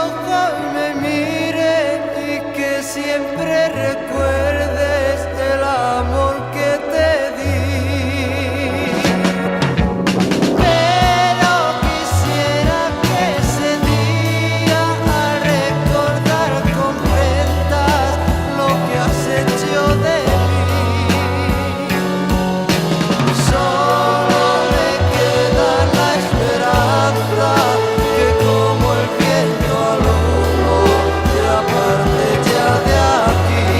ojos me mires y que siempre recuerdes el amor que te di. Pero quisiera que ese día al recordar comprendas lo que has hecho de mí. Solo me queda la esperanza que como el viento al humo te aparte ya de aquí.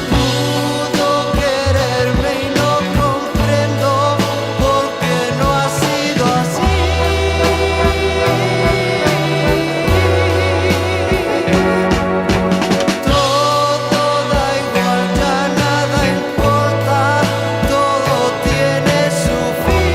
Pudo quererme y no comprendo por qué no ha sido así. Todo da igual, ya nada importa, todo tiene su fin.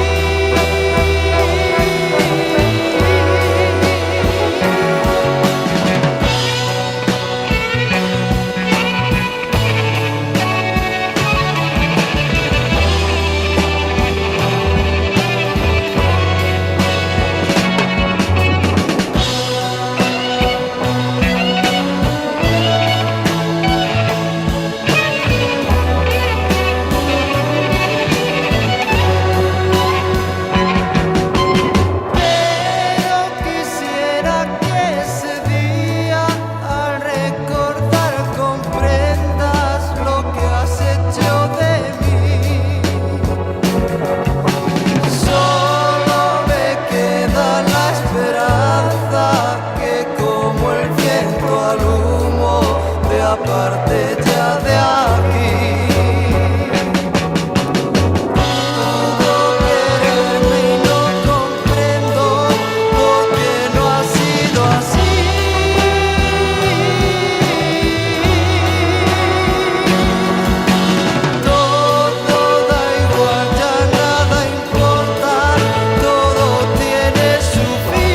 Pero quisiera que ese día al recordar comprendas lo que has hecho de mí. Solo me queda la esperanza que como el viento al humo te aparte ya de aquí. Pudo quererme y no comprendo por qué no ha sido así. Todo da igual, ya nada importa, todo tiene su fin.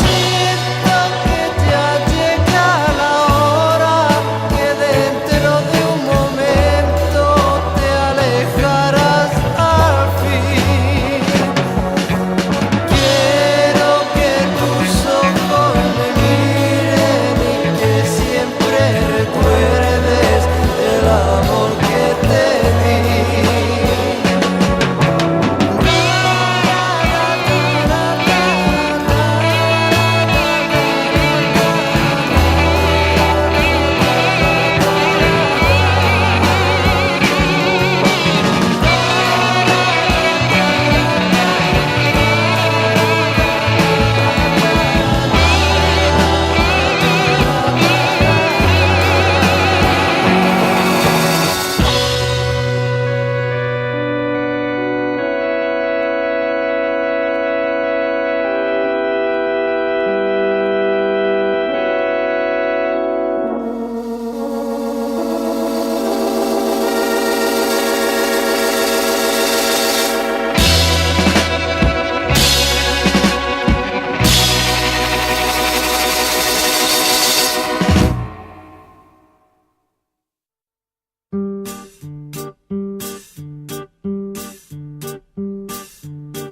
Siento que ya llega la hora que dentro de un momento te alejarás al fin. Quiero que tus ojos me miren y que siempre recuerdes el amor que te di.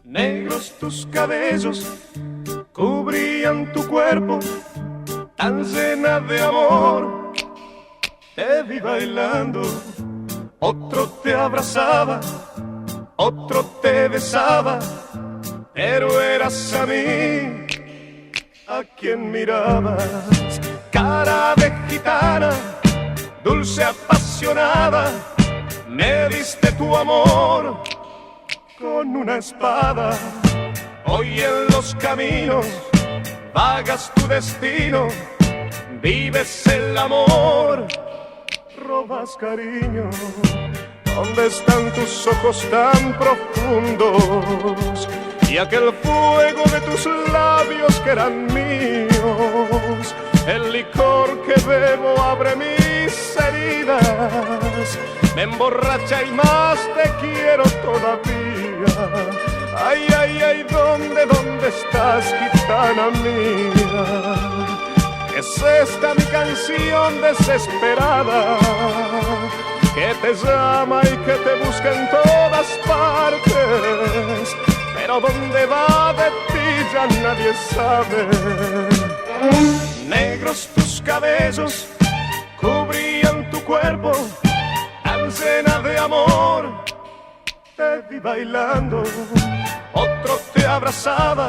Negros tus cabellos cubrían tu cuerpo, tan llena de amor. Te vi bailando, otro te abrazaba, otro te besaba, pero eras a mí a quien mirabas. Cara de gitana, dulce apasionada, me diste tu amor con una espada. Hoy en los caminos vagas tu destino, vives el amor, robas cariño. ¿Dónde están tus ojos tan profundos y aquel fuego de eran míos. El licor que bebo abre mis heridas, me emborracha y más te quiero todavía. Ay, ay, ay, ¿dónde estás, gitana mía? Es esta mi canción desesperada, que te llama y que te busca en todas partes, pero dónde va de ti ya nadie sabe. Negros tus cabellos cubrían tu cuerpo, tan llena de amor, te vi bailando. Otro te abrazaba,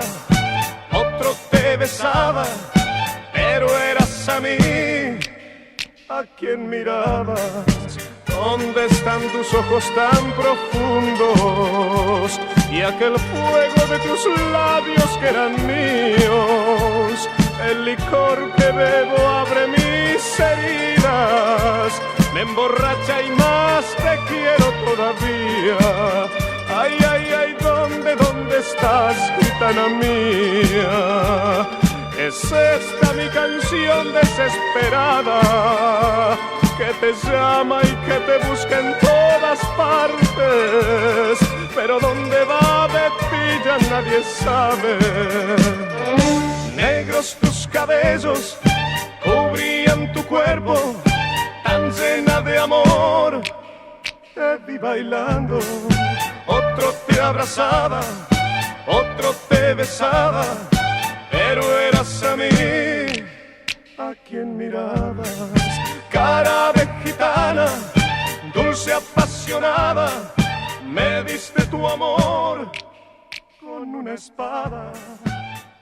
otro te besaba, pero eras a mí a quien mirabas. ¿Dónde están tus ojos tan profundos y aquel fuego de tus labios que eran míos? El licor que bebo abre mis heridas, me emborracha y más te quiero todavía. Ay, ay, ay, ¿dónde estás, gitana mía? Es esta mi canción desesperada, que te llama y que te busca en todas partes, pero dónde va de ti ya nadie sabe. Negros tus cabellos cubrían tu cuerpo, tan llena de amor, te vi bailando. Otro te abrazaba, otro te besaba, pero eras a mí a quien mirabas. Cara de gitana, dulce apasionada, me diste tu amor con una espada.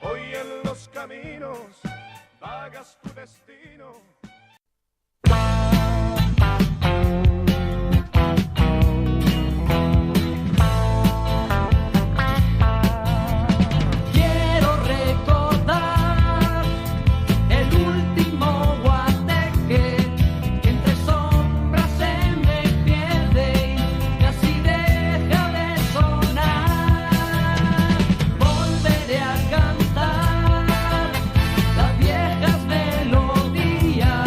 Hoy en los caminos vagas tu destino. Volveré a cantar las viejas melodías.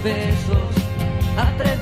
besos, a 3